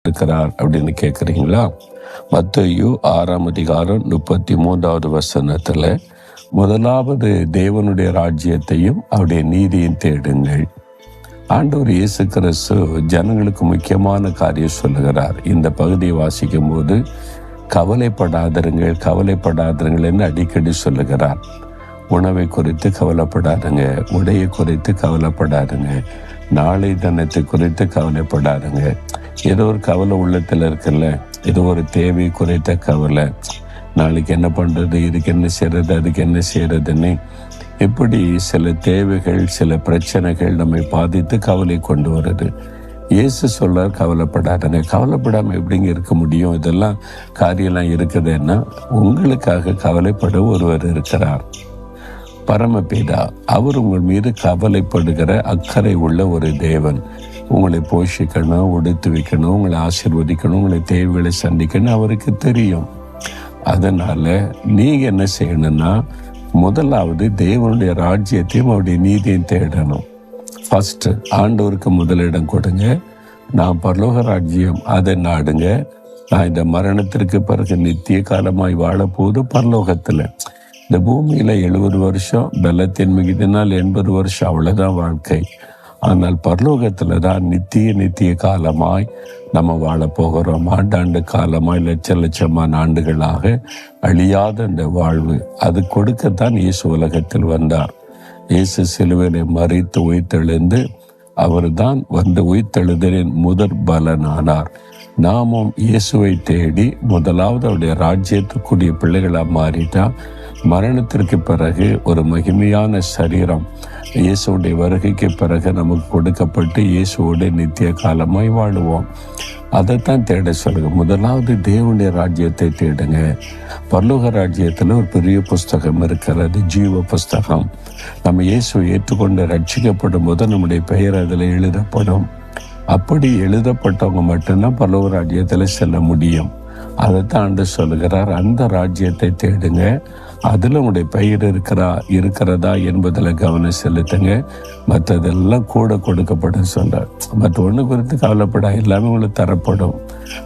இருக்கிறார் அப்படின்னு கேட்குறீங்களா? மத்தேயு 6:33 முதலாவது தேவனுடைய ராஜ்யத்தையும் அவருடைய நீதியும் தேடுங்கள். ஆண்டவர் இயேசு கிறிஸ்து ஜனங்களுக்கு முக்கியமான காரியம் சொல்லுகிறார். இந்த பகுதியை வாசிக்கும் போது கவலைப்படாதருங்கள் என்று அடிக்கடி சொல்லுகிறார். உணவை குறித்து கவலைப்படாதுங்க, உடையை குறித்து கவலைப்படாதுங்க, நாளை தினத்தை குறித்து கவலைப்படாதுங்க. ஏதோ ஒரு கவலை உள்ளத்தில் இருக்குல்ல, ஏதோ ஒரு தேவை குறித்த கவலை, நாளைக்கு என்ன பண்ணுறது, இதுக்கு என்ன செய்கிறது, அதுக்கு என்ன செய்கிறதுன்னு இப்படி சில தேவைகள், சில பிரச்சனைகள் நம்மை பாதித்து கவலை கொண்டு வருது. இயேசு சொல்றார், கவலைப்படாதுங்க. கவலைப்படாமல் எப்படிங்க இருக்க முடியும்? இதெல்லாம் காரியம்லாம் இருக்குதுன்னா உங்களுக்காக கவலைப்பட ஒருவர் இருக்கிறார், பரமபிதா. அவர் உங்கள் மீது கவலைப்படுகிற அக்கறை உள்ள ஒரு தேவன். உங்களை போஷிக்கணும், உடுத்து வைக்கணும், உங்களை ஆசீர்வதிக்கணும், உங்களை தேவைகளை சந்திக்கணும் அவருக்கு தெரியும். அதனால நீங்க என்ன செய்யணும்னா, முதலாவது தேவனுடைய ராஜ்யத்தையும் அவருடைய நீதியையும் தேடணும். ஃபர்ஸ்ட் ஆண்டவருக்கு முதலிடம் கொடுங்க. நான் பரலோக ராஜ்யம் அதை நாடுங்க. நான் இந்த மரணத்திற்கு பிறகு நித்திய காலமாய் வாழப்போது பரலோகத்தில். இந்த பூமியில 70 வருஷம், பலத்தின் மிகுதினால் 80 வருஷம், அவ்வளவுதான் வாழ்க்கை. ஆனால் பரலோகத்துல தான் நித்திய காலமாய் நம்ம வாழ போகிறோம். ஆண்டாண்டு காலமாய் லட்சமான ஆண்டுகளாக அழியாத இந்த வாழ்வு, அது கொடுக்கத்தான் இயேசு உலகத்தில் வந்தார். இயேசு சிலுவையிலே மரித்து உயிர்த்தெழுந்து அவர் தான் வந்து உயிர்த்தெழுதலின் முதற் பலனானார். நாமும் இயேசுவை தேடி முதலாவது அவருடைய ராஜ்யத்துக்குரிய பிள்ளைகளாக மாறிட்டா மரணத்திற்கு பிறகு ஒரு மகிமையான சரீரம் இயேசுடைய வருகைக்கு பிறகு நமக்கு கொடுக்கப்பட்டு இயேசுவோட நித்திய காலமாய் வாழுவோம். அதைத்தான் தேட சொல்லுங்க. முதலாவது தேவனுடைய ராஜ்யத்தை தேடுங்க. பரலோக ராஜ்யத்தில் ஒரு பெரிய புஸ்தகம் இருக்கிறது, ஜீவ புஸ்தகம். நம்ம இயேசுவை ஏற்றுக்கொண்டு ரட்சிக்கப்படும் போது நம்முடைய பெயர் அதில் எழுதப்படும். அப்படி எழுதப்பட்டவங்க மட்டும்தான் பரலோக ராஜ்யத்தில் செல்ல முடியும். அதைத்தான் ஆண்டவர் சொல்லுகிறார், அந்த ராஜ்யத்தை தேடுங்க, அதில் உங்களுடைய பெயர் இருக்கிறதா என்பதில் கவனம் செலுத்துங்க, மற்றதெல்லாம் கூட கொடுக்கப்படும் சொல்றார். மற்ற ஒன்று குறித்து கவலைப்பட, எல்லாமே உங்களுக்கு தரப்படும்.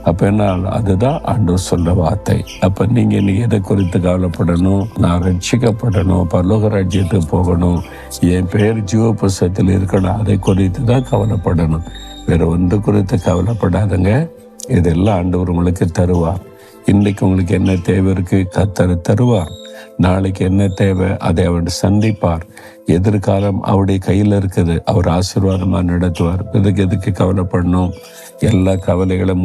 அப்போ என்ன, அதுதான் ஆண்டவர் சொல்ற வார்த்தை. அப்போ நீங்கள் எதை குறித்து கவலைப்படணும்? நான் ரட்சிக்கப்படணும், பரலோக ராஜ்யத்துக்கு போகணும், என் பெயர் ஜீவ புஸ்தகத்தில் இருக்கணும், அதை குறித்து தான் கவலைப்படணும். வேற ஒன்று குறித்து கவலைப்படாதுங்க. இதெல்லாம் ஆண்டவர் உங்களுக்கு தருவார். இன்னைக்கு உங்களுக்கு என்ன தேவை இருக்கு, கர்த்தர் தருவார். நாளைக்கு என்ன தேவை, அதை அவர் சந்திப்பார். எதிர்காலம் அவருடைய கையில் இருக்குது. அவர் ஆசீர்வாதமாக நடத்துவார். எதுக்கு கவலைப்படணும்? எல்லா கவலைகளும்